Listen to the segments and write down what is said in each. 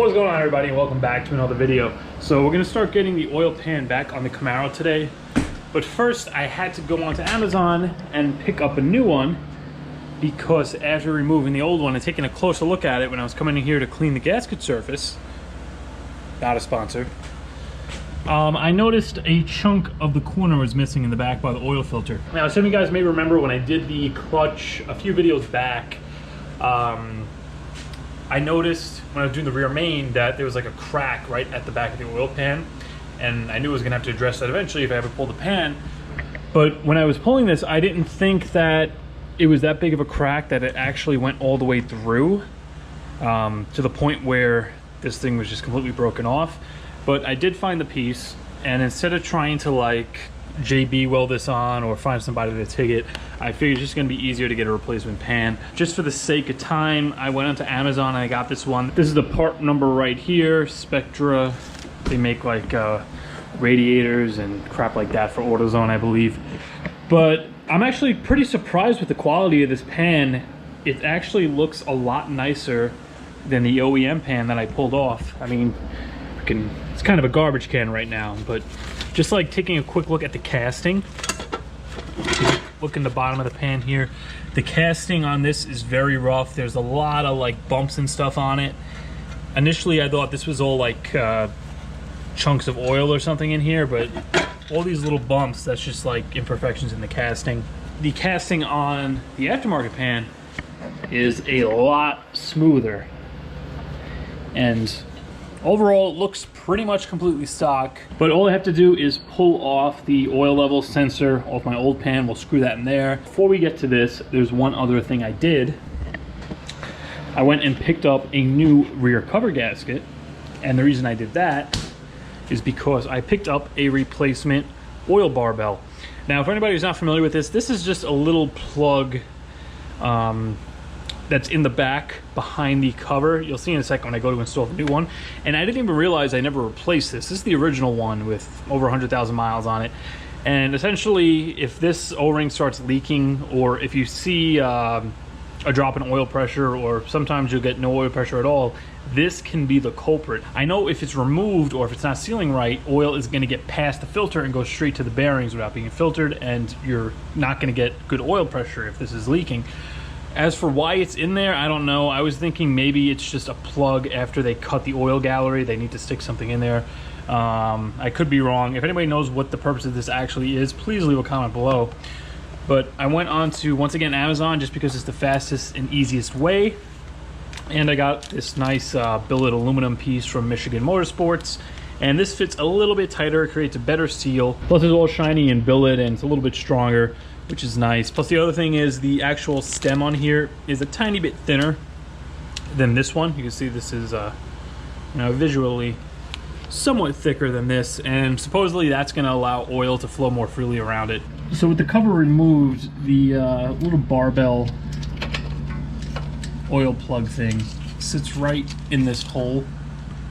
What's going on, everybody, and welcome back to another video. So we're gonna start getting the oil pan back on the Camaro today, but first I had to go onto Amazon and pick up a new one because after removing the old one and taking a closer look at it when I was coming in here to clean the gasket surface, not a sponsor, I noticed a chunk of the corner was missing in the back by the oil filter. Now, some of you guys may remember when I did the clutch a few videos back, I noticed when I was doing the rear main that there was like a crack right at the back of the oil pan, and I knew I was gonna have to address that eventually if I ever pulled the pan. But when I was pulling this, I didn't think that it was that big of a crack that it actually went all the way through to the point where this thing was just completely broken off. But I did find the piece, and instead of trying to like JB weld this on or find somebody to TIG it, I figured it's just gonna be easier to get a replacement pan. Just for the sake of time, I went onto Amazon and I got this one. This is the part number right here, Spectra. They make like radiators and crap like that for AutoZone, I believe. But I'm actually pretty surprised with the quality of this pan. It actually looks a lot nicer than the OEM pan that I pulled off. I mean, it's kind of a garbage can right now, but just like taking a quick look at the casting, look in the bottom of the pan here, the casting on this is very rough. There's a lot of like bumps and stuff on it. Initially I thought this was all like chunks of oil or something in here, but all these little bumps, that's just like imperfections in the casting. The casting on the aftermarket pan is a lot smoother, and overall, it looks pretty much completely stock, but all I have to do is pull off the oil level sensor off my old pan. We'll screw that in there. Before we get to this, there's one other thing I did. I went and picked up a new rear cover gasket, and the reason I did that is because I picked up a replacement oil barbell. Now, for anybody who's not familiar with this, this is just a little plug that's in the back behind the cover. You'll see in a second when I go to install the new one. And I didn't even realize I never replaced this. This is the original one with over 100,000 miles on it. And essentially, if this O-ring starts leaking, or if you see a drop in oil pressure, or sometimes you'll get no oil pressure at all, this can be the culprit. I know if it's removed or if it's not sealing right, oil is gonna get past the filter and go straight to the bearings without being filtered, and you're not gonna get good oil pressure if this is leaking. As for why it's in there, I don't know. I was thinking maybe it's just a plug after they cut the oil gallery. They need to stick something in there. I could be wrong. If anybody knows what the purpose of this actually is, please leave a comment below. But I went on to, once again, Amazon, just because it's the fastest and easiest way. And I got this nice billet aluminum piece from Michigan Motorsports. And this fits a little bit tighter, creates a better seal. Plus it's all shiny and billet, and it's a little bit stronger, which is nice. Plus the other thing is the actual stem on here is a tiny bit thinner than this one. You can see this is visually somewhat thicker than this, and supposedly that's going to allow oil to flow more freely around it. So with the cover removed, the little barbell oil plug thing sits right in this hole,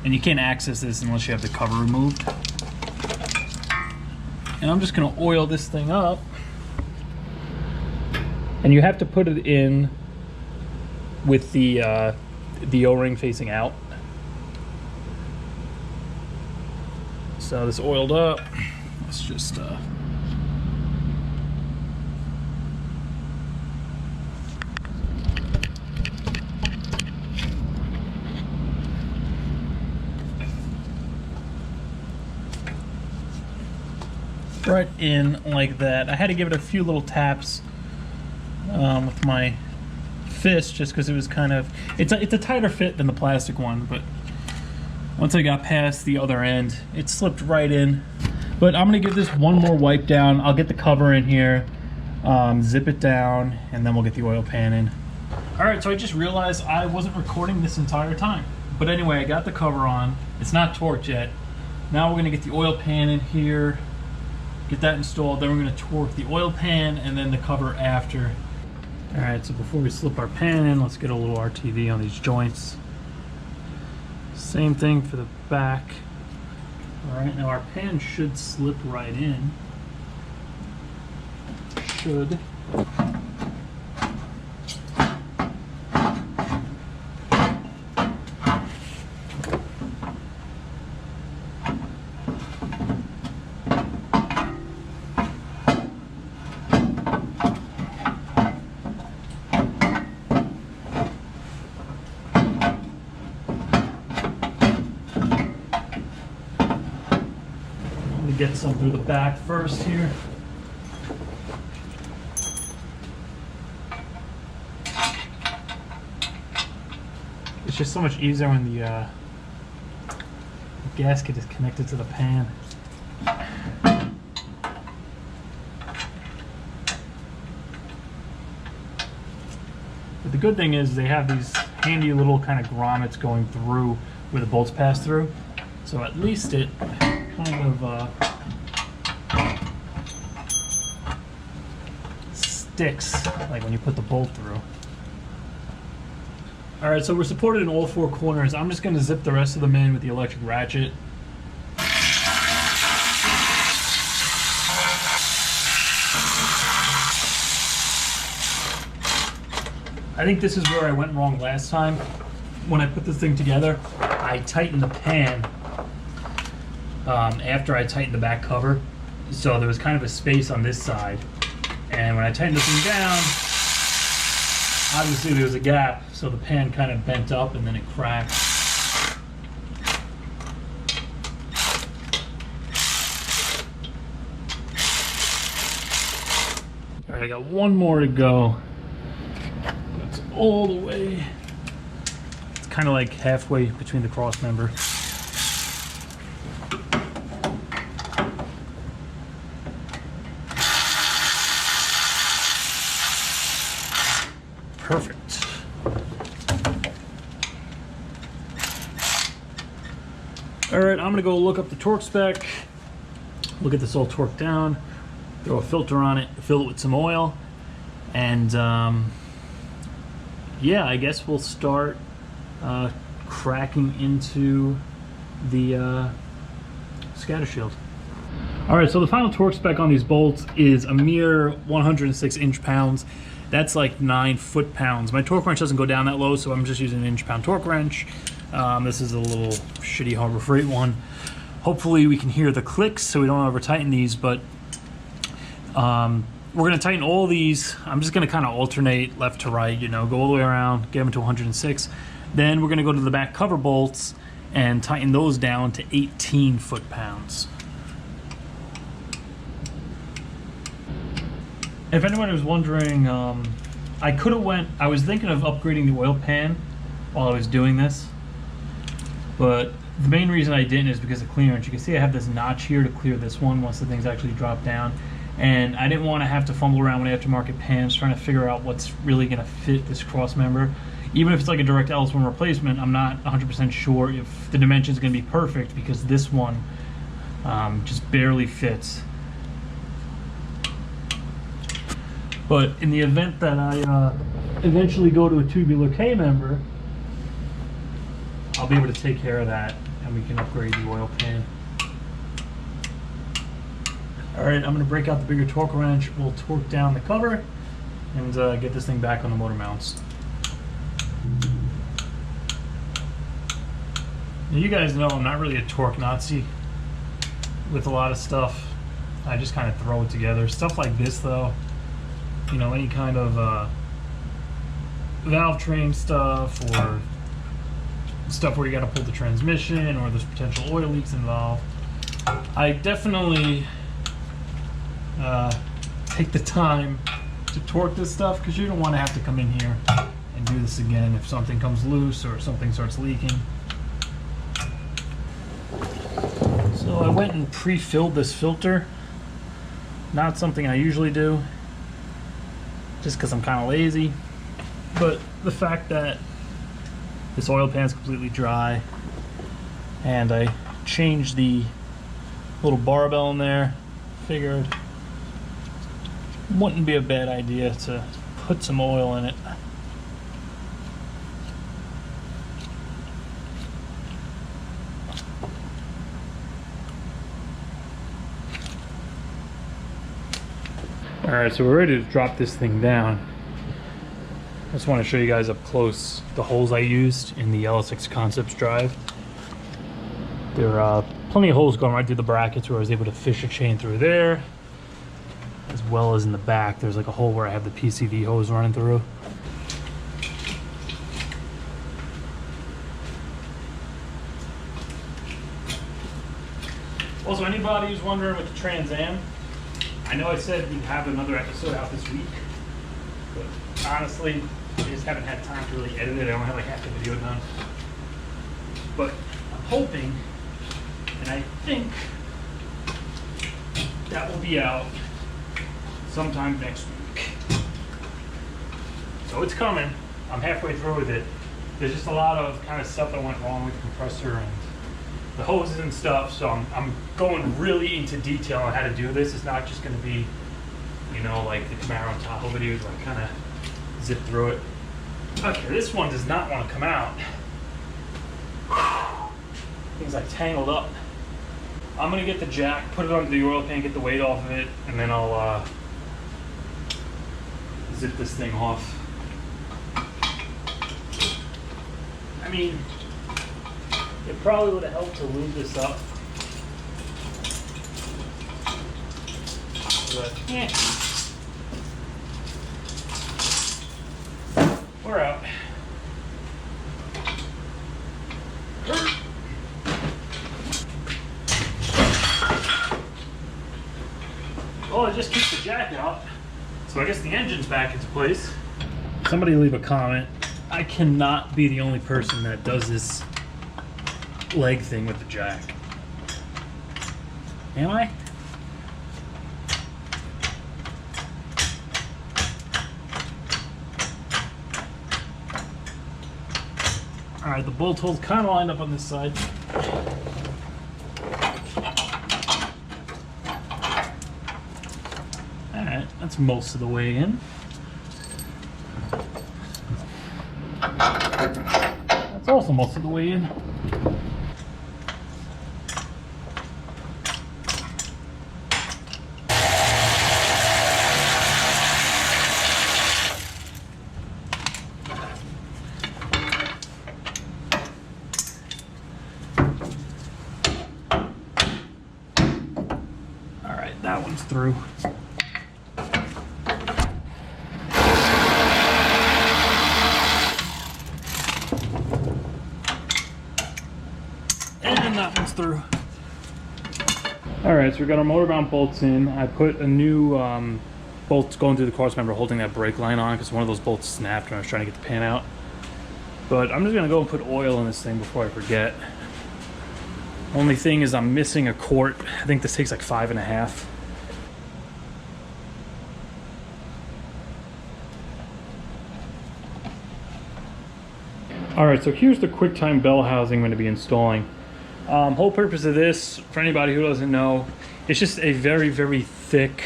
and you can't access this unless you have the cover removed. And I'm just going to oil this thing up. And you have to put it in with the O-ring facing out. So this oiled up. Let's just right in like that. I had to give it a few little taps with my fist, just because it was kind of, it's a tighter fit than the plastic one, but once I got past the other end, it slipped right in. But I'm gonna give this one more wipe down. I'll get the cover in here, zip it down, and then we'll get the oil pan in. All right, so I just realized I wasn't recording this entire time. But anyway, I got the cover on. It's not torqued yet. Now we're gonna get the oil pan in here, get that installed, then we're gonna torque the oil pan and then the cover after. All right, so before we slip our pan in, let's get a little RTV on these joints. Same thing for the back. All right, now our pan should slip right in. Should. get some through the back first here. It's just so much easier when the gasket is connected to the pan. But the good thing is they have these handy little kind of grommets going through where the bolts pass through. So at least it kind of sticks, like when you put the bolt through. Alright, so we're supported in all four corners. I'm just going to zip the rest of them in with the electric ratchet. I think this is where I went wrong last time. When I put this thing together, I tightened the pan after I tightened the back cover. So there was kind of a space on this side. And when I tightened the thing down, obviously there was a gap, so the pan kind of bent up and then it cracked. All right, I got one more to go. That's all the way. It's kind of like halfway between the cross member. Perfect. All right, I'm gonna go look up the torque spec, look at this all torqued down, throw a filter on it, fill it with some oil, and yeah, I guess we'll start cracking into the scatter shield. All right, so the final torque spec on these bolts is a mere 106 inch-pounds. That's like 9 foot-pounds. My torque wrench doesn't go down that low, so I'm just using an inch-pound torque wrench. This is a little shitty Harbor Freight one. Hopefully we can hear the clicks so we don't over tighten these, but we're gonna tighten all these. I'm just gonna kind of alternate left to right, you know, go all the way around, get them to 106. Then we're gonna go to the back cover bolts and tighten those down to 18 foot-pounds. If anyone was wondering, I was thinking of upgrading the oil pan while I was doing this, but the main reason I didn't is because of clearance. You can see I have this notch here to clear this one once the thing's actually dropped down, and I didn't want to have to fumble around with aftermarket pans trying to figure out what's really going to fit this cross member. Even if it's like a direct LS1 replacement, I'm not 100% sure if the dimension's going to be perfect because this one just barely fits. But in the event that I eventually go to a tubular K member, I'll be able to take care of that and we can upgrade the oil pan. All right, I'm gonna break out the bigger torque wrench. We'll torque down the cover and get this thing back on the motor mounts. Now, you guys know I'm not really a torque Nazi with a lot of stuff. I just kind of throw it together. Stuff like this though, you know, any kind of valve train stuff or stuff where you got to pull the transmission or there's potential oil leaks involved, I definitely take the time to torque this stuff because you don't want to have to come in here and do this again if something comes loose or something starts leaking. So I went and pre-filled this filter. Not something I usually do, just because I'm kind of lazy, but the fact that this oil pan is completely dry and I changed the little barbell in there, figured it wouldn't be a bad idea to put some oil in it. Alright, so we're ready to drop this thing down. I just want to show you guys up close the holes I used in the LSX Concepts drive. There are plenty of holes going right through the brackets where I was able to fish a chain through there, as well as in the back. There's like a hole where I have the PCV hose running through. Also, anybody who's wondering with the Trans Am, I know I said we'd have another episode out this week, but honestly, I just haven't had time to really edit it. I don't have like half the video done. But I'm hoping, and I think that will be out sometime next week. So it's coming. I'm halfway through with it. There's just a lot of kind of stuff that went wrong with the compressor and the hoses and stuff. So I'm going really into detail on how to do this. It's not just going to be, you know, like the Camaro and Tahoe videos where I kind of zip through it. Okay, this one does not want to come out. Things like tangled up. I'm gonna get the jack, put it under the oil pan, get the weight off of it, and then I'll zip this thing off. I mean, it probably would have helped to lube this up, but yeah, we're out. Well, it just keeps the jack out, so I guess the engine's back into place. Somebody leave a comment. I cannot be the only person that does this leg thing with the jack. Am I? Alright, the bolt hole's kind of lined up on this side. Alright, that's most of the way in. That's also most of the way in. Alright, that one's through. That one's through. Alright, so we got our motor mount bolts in. I put a new bolt going through the cross member holding that brake line on because one of those bolts snapped when I was trying to get the pan out. But I'm just going to go and put oil in this thing before I forget. Only thing is I'm missing a quart. I think this takes like 5.5. Alright, so here's the QuickTime bell housing I'm going to be installing. Whole purpose of this, for anybody who doesn't know, it's just a very, very thick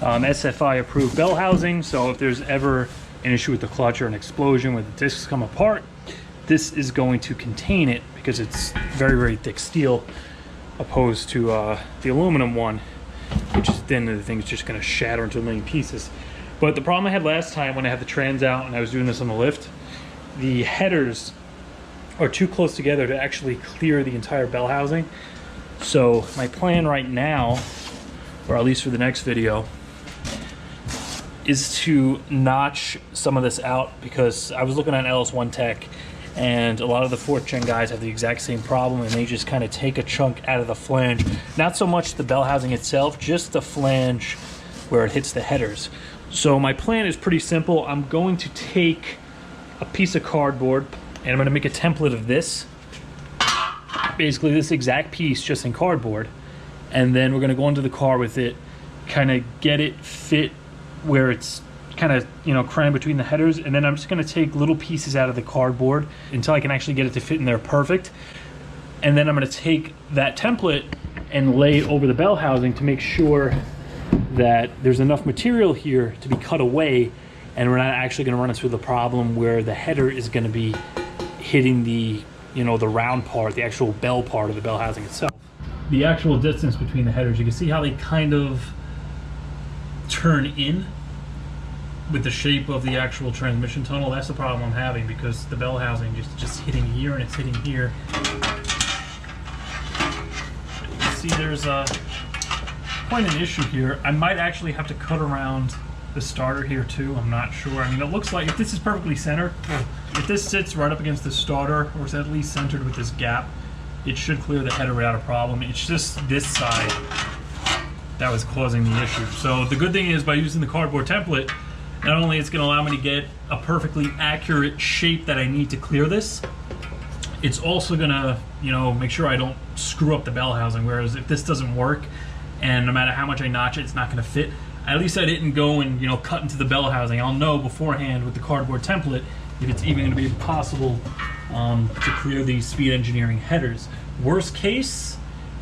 SFI approved bell housing. So if there's ever an issue with the clutch or an explosion where the discs come apart, this is going to contain it because it's very, very thick steel opposed to the aluminum one, which is thin and the thing's just going to shatter into a million pieces. But the problem I had last time when I had the trans out and I was doing this on the lift, the headers are too close together to actually clear the entire bell housing. So my plan right now, or at least for the next video, is to notch some of this out because I was looking at LS1 Tech and a lot of the 4th gen guys have the exact same problem and they just kind of take a chunk out of the flange. Not so much the bell housing itself, just the flange where it hits the headers. So my plan is pretty simple. I'm going to take a piece of cardboard and I'm going to make a template of this, basically this exact piece just in cardboard, and then we're going to go into the car with it, kind of get it fit where it's kind of, you know, crammed between the headers, and then I'm just going to take little pieces out of the cardboard until I can actually get it to fit in there perfect, and then I'm going to take that template and lay it over the bell housing to make sure that there's enough material here to be cut away and we're not actually going to run into the problem where the header is going to be hitting the, you know, the round part, the actual bell part of the bell housing itself. The actual distance between the headers, you can see how they kind of turn in with the shape of the actual transmission tunnel. That's the problem I'm having because the bell housing just hitting here and it's hitting here. You can see there's quite an issue here. I might actually have to cut around the starter here too. I'm not sure. I mean, it looks like if this is perfectly centered, if this sits right up against the starter or is at least centered with this gap, it should clear the header without a problem. It's just this side that was causing the issue. So the good thing is, by using the cardboard template, not only it's going to allow me to get a perfectly accurate shape that I need to clear this, it's also going to, you know, make sure I don't screw up the bell housing. Whereas if this doesn't work, and no matter how much I notch it, it's not going to fit, at least I didn't go and, you know, cut into the bell housing. I'll know beforehand with the cardboard template if it's even going to be possible to clear these speed engineering headers. Worst case,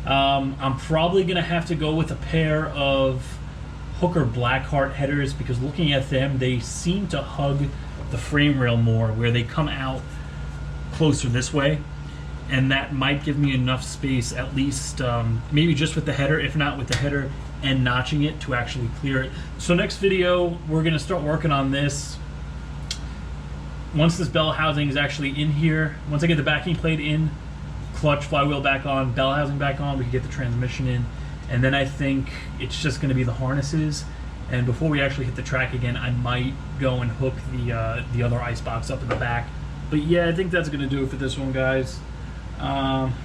I'm probably going to have to go with a pair of Hooker Blackheart headers, because looking at them, they seem to hug the frame rail more, where they come out closer this way, and that might give me enough space, at least maybe just with the header, if not with the header and notching it, to actually clear it. So next video, we're going to start working on this. Once this bell housing is actually in here, once I get the backing plate in, clutch, flywheel back on, bell housing back on, we can get the transmission in, and then I think it's just going to be the harnesses. And before we actually hit the track again, I might go and hook the other ice box up in the back. But yeah, I think that's going to do it for this one, guys.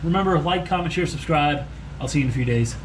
Remember, like, comment, share, subscribe. I'll see you in a few days.